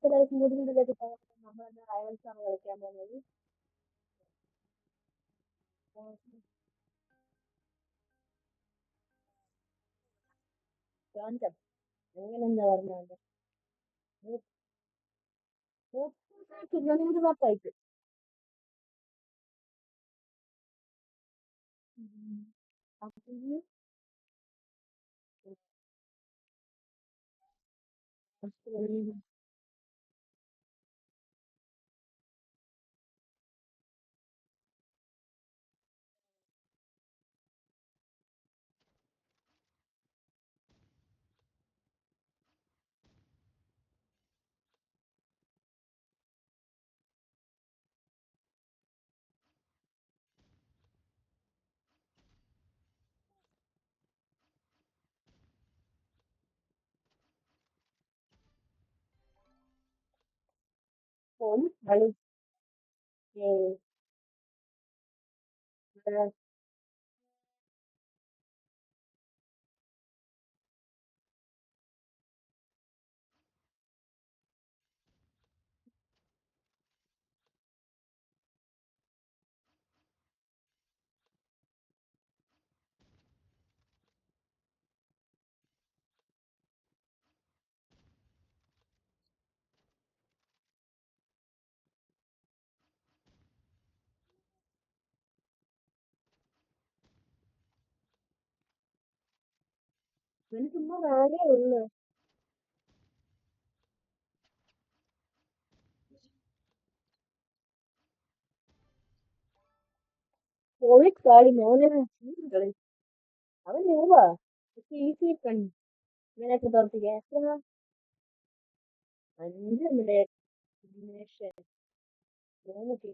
എല്ലാവർക്കും കൂടുതൽ നമ്മളെന്താ റൈവൽസ് ആണ് കളിക്കാൻ പോകുന്നത്. കാഞ്ചം അങ്ങനെ എന്താ പറഞ്ഞത് ചുരുങ്ങനൂര് ഭാഗത്തായിട്ട് അപ്പം കളി ഇവന് ചുമ്മാ വേലേ ഉള്ളു. പോയി കളി മോനെ കളി അവൻ രൂപാ ഈസി കളി ഇങ്ങനെയൊക്കെ തോർത്തിക്കാൻ എത്ര 5 മിനിറ്റ് എലിമിനേഷൻ 3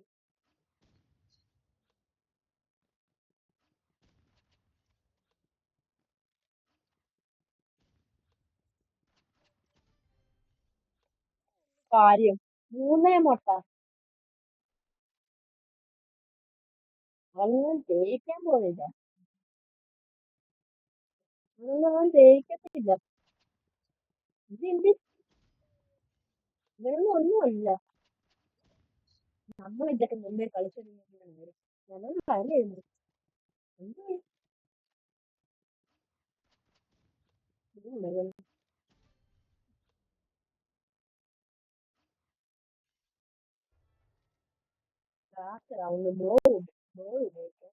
കാര്യം 3 മുട്ട അവനൊന്നും ജയിക്കാൻ പോകുന്നില്ല. അവനൊന്നും അവൻ ജയിക്കത്തില്ല. ഇത് ഇവനൊന്നും ഒന്നുമല്ല. നമ്മൾ ഇതൊക്കെ മുമ്പേ കളിച്ചിട്ടുണ്ടെങ്കിൽ ഞങ്ങൾ കളിയായിരുന്നു. എന്ത് ലാസ്റ്റ് റൗണ്ട് ബ്ലോ ബ്ലോ ഉപയോഗിക്കാം.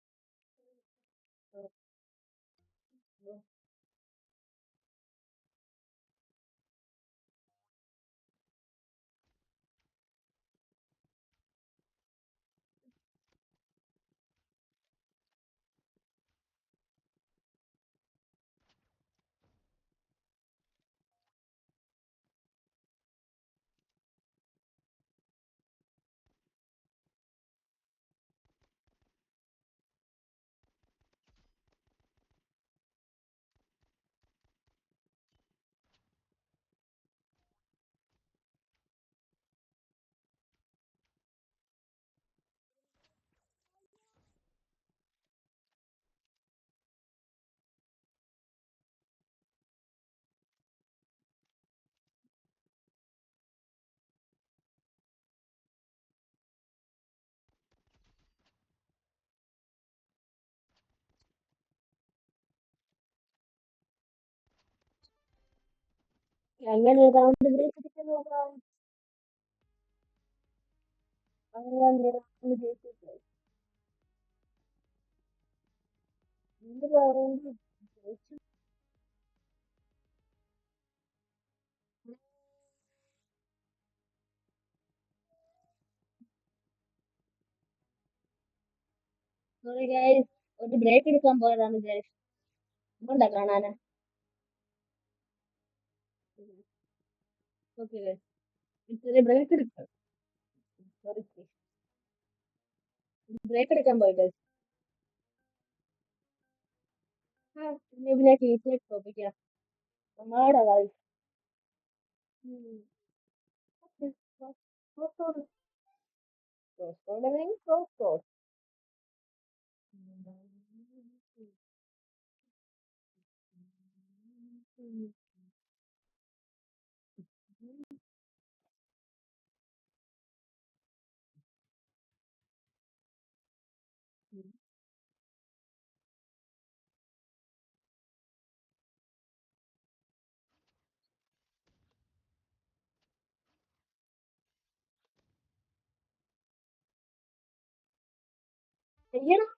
എങ്ങനെ റൗണ്ട് ബ്രേക്ക് അടിക്കാൻ നോക്കാം. അങ്ങനെ റൗണ്ട് ജയിച്ചിട്ടില്ല. രണ്ട് റൗണ്ട് ജയിച്ചു. സോറി ഗൈസ്, ഒരു ബ്രേക്ക് എടുക്കാൻ പോയതാണ് ഗൈസ്. ഇതുകൊണ്ടാ കാണാനാ. ഓക്കെ ഗൈസ്, ചെറിയ ബ്രേക്ക് എടുക്കാം. സോറി, ബ്രേക്ക് എടുക്കാൻ പോയി ഗൈസ്. പിന്നെ പിന്നെ ടീച്ചറെ ടോപ്പിക്കാം. നമ്മളോടാ ഗൈസ്. ക്രോസ് ചെയ്യണം.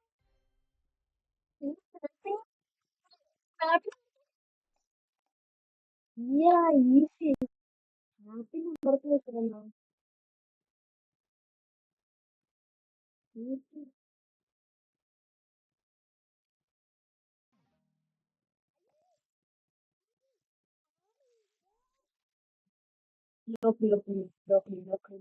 ഈസി ആപ്പിന് പുറത്ത് വെച്ചിട്ടുണ്ടോ? Easy lock lock lock lock.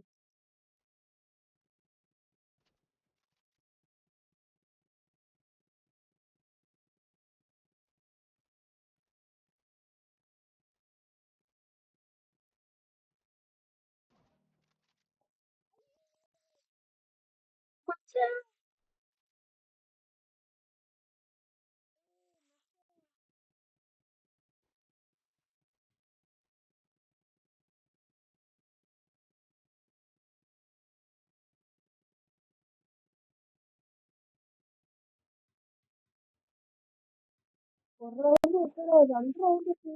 പക്ഷേ ഒരു റൗണ്ട് വിട്ടല്ലോ, 2 റൗണ്ട് ഇട്ടു.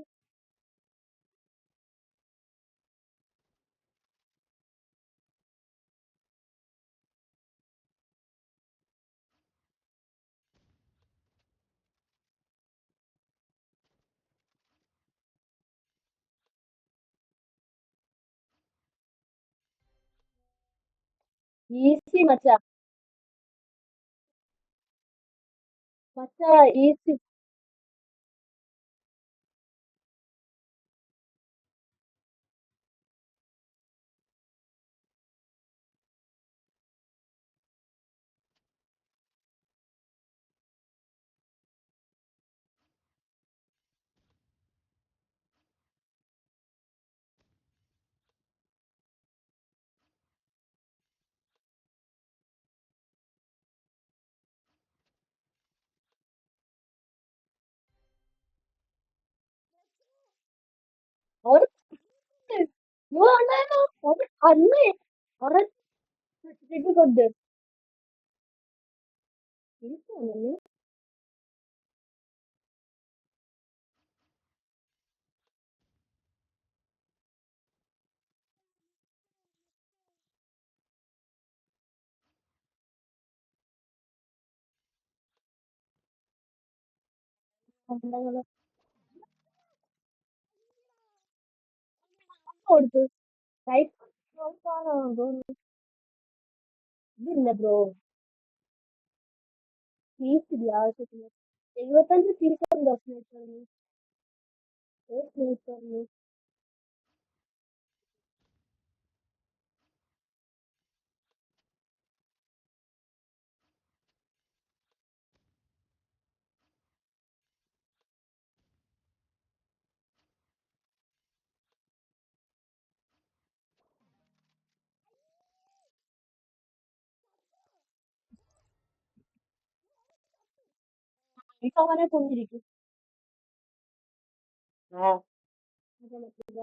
ഈസി മച്ചാ, മച്ചാ ഈസി. ഒരു ഉണ്ടായിരുന്നു, ഒരു കണ്ണ് ഒരൊറ്റ കൊണ്ട് ഈസി ആണല്ലേ. എന്തെങ്കിലും കൊടുത്തു ടൈപ്പ് ആണോ തോന്നുന്നു. ഇതില്ല ബ്രോ, ഫീസില്ല ആവശ്യത്തിന്. 75 ഫീസുണ്ടോ സ്നേഹിതന്? സ്നേഹിതന് ഈ അവനെ കൊണ്ടിരിക്കും. ആ അത് പറ്റില്ല.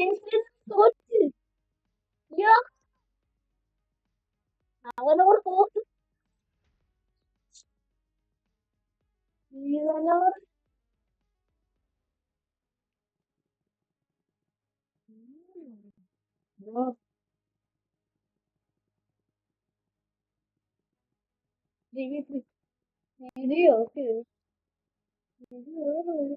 എനിക്ക് തോറ്റ്. അയ്യോ, അവനോട് തോറ്റ്. ഇവനോട് ബ്രോ ജീവിതത്തിൽ ഇത് ഓക്കെ. ഇത് വേറെ ഒരു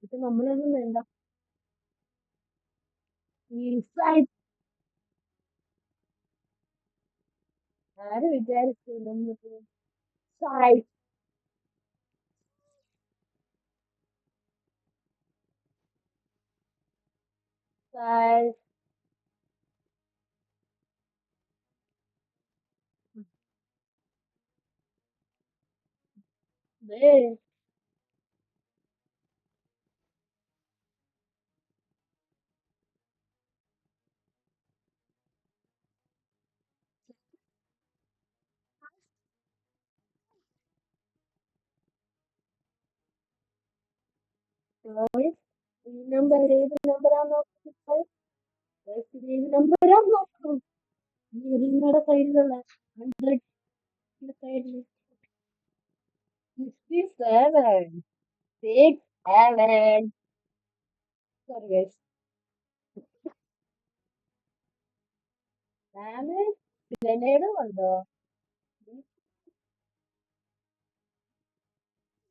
പക്ഷെ നമ്മളൊന്നും വേണ്ട. ഇൻസൈഡ് ആര് വിചാരിച്ചു നമുക്ക് സൈഡ് സൈഡ് ദേ ഈ നമ്പർ ഏത് നമ്പറാന്ന് നോക്കാം. ഏത് നമ്പറാന്ന് നോക്കാം. ഈ റിങ്ങയുടെ സൈഡിലുള്ള 100 സൈഡിൽ 67 67. Sorry guys. ഡാമേജ് ഗ്രനേഡും ഉണ്ടോ?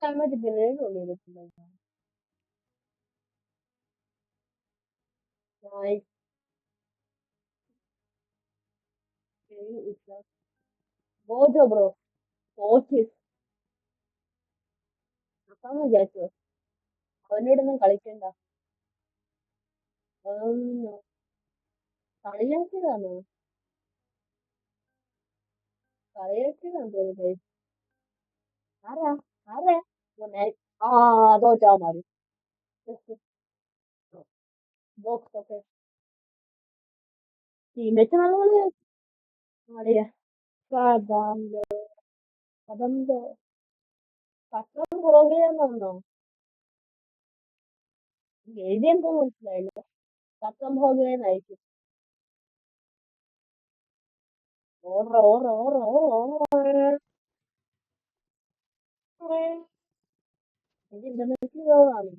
ഡാമേജ് ഗ്രനേഡ് ഉള്ളിൽ ബോജോ ബ്രോ കോച്ച് അപ്പാന്ന് വിചാരിച്ചോ അവനോടൊന്നും കളിക്കണ്ട. അതൊന്നും കളിയാക്കിയതാണോ? കളിയാക്കിയതാന്ന് തോന്നുന്നു guys. ആരാ ആരാ മോനെ? ആ തോറ്റാ മതി. ബോക്സ് ഒക്കെ ടീമേറ്റ് നല്ലപോലെ അറിയാ. കഥന്തോ കഥന്തോ പത്രം പുറകെയാണെന്നോ എഴുതിയെന്തോ മനസ്സിലായില്ല. പത്രം പുറകെയായിരിക്കും. ഓറ ഓറ ഓറ ഓറ ഓറ. ഇത് ഇന്റർനെറ്റ് കുറവാണ്.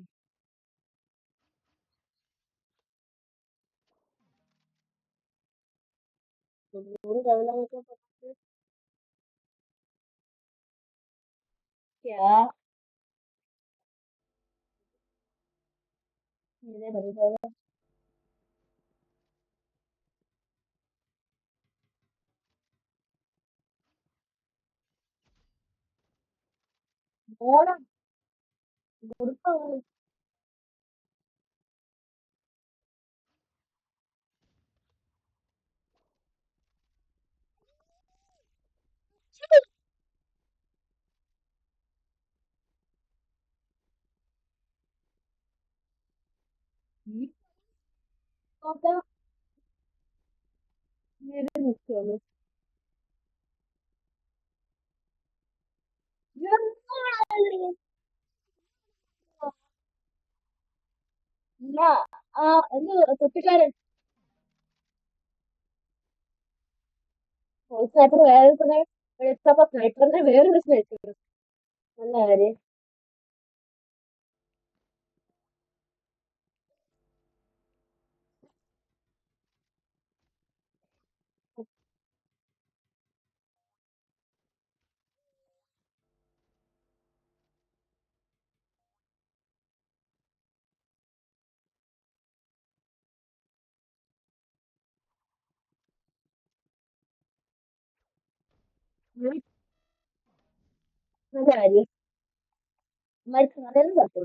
തൊണ്ണൂറ് ലെവലൊക്കെ क्या मेरे बड़े बाबा ഓണം കൊടുത്തോ ഈ നോക്കാം നേരെ നിൽക്കുള്ളൂ. ഇല്ല ആ എന്ത് തൊപ്പിക്കാരൻ സ്നൈപ്പർ വേറെ സ്നൈപ്പറിന്റെ വേറൊരു സ്നൈപ്പർ നല്ല കാര്യം. നല്ല കാര്യം. മരിച്ചു നല്ലതും തട്ടു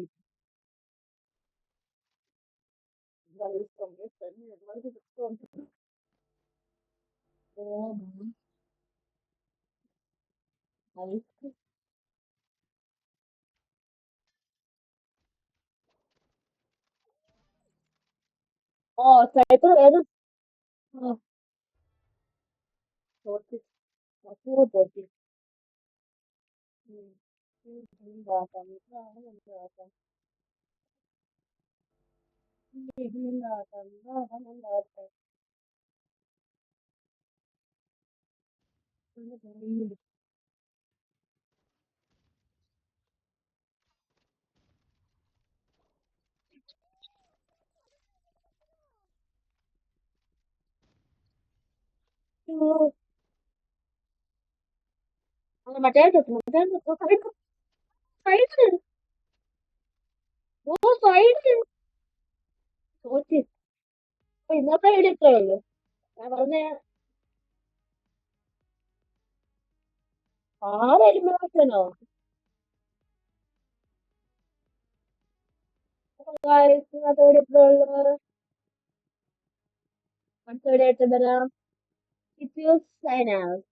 ഓ സ്നൈപ്പർ ഏത് തോറ്റി തോറ്റി. ഉണ്ടാക്കാം ഉണ്ടാക്കാം ഉണ്ടാക്കാം ഉണ്ടാക്കാം. മറ്റേ മറ്റേ ഓ സൈഡ് തോറ്റ്. അപ്പൊ ഇന്നത്തെ വീഡിയോ ഇത്രേ ഉള്ളൂ. ഞാൻ പറഞ്ഞ 6 എലിമിനേഷനോ? ഗായ്സ് ഇന്നത്തെ വീഡിയോ ഇത്രേ ഉള്ളൂ. അടുത്ത വീഡിയോ ആയിട്ട് വരാം. It feels sign out.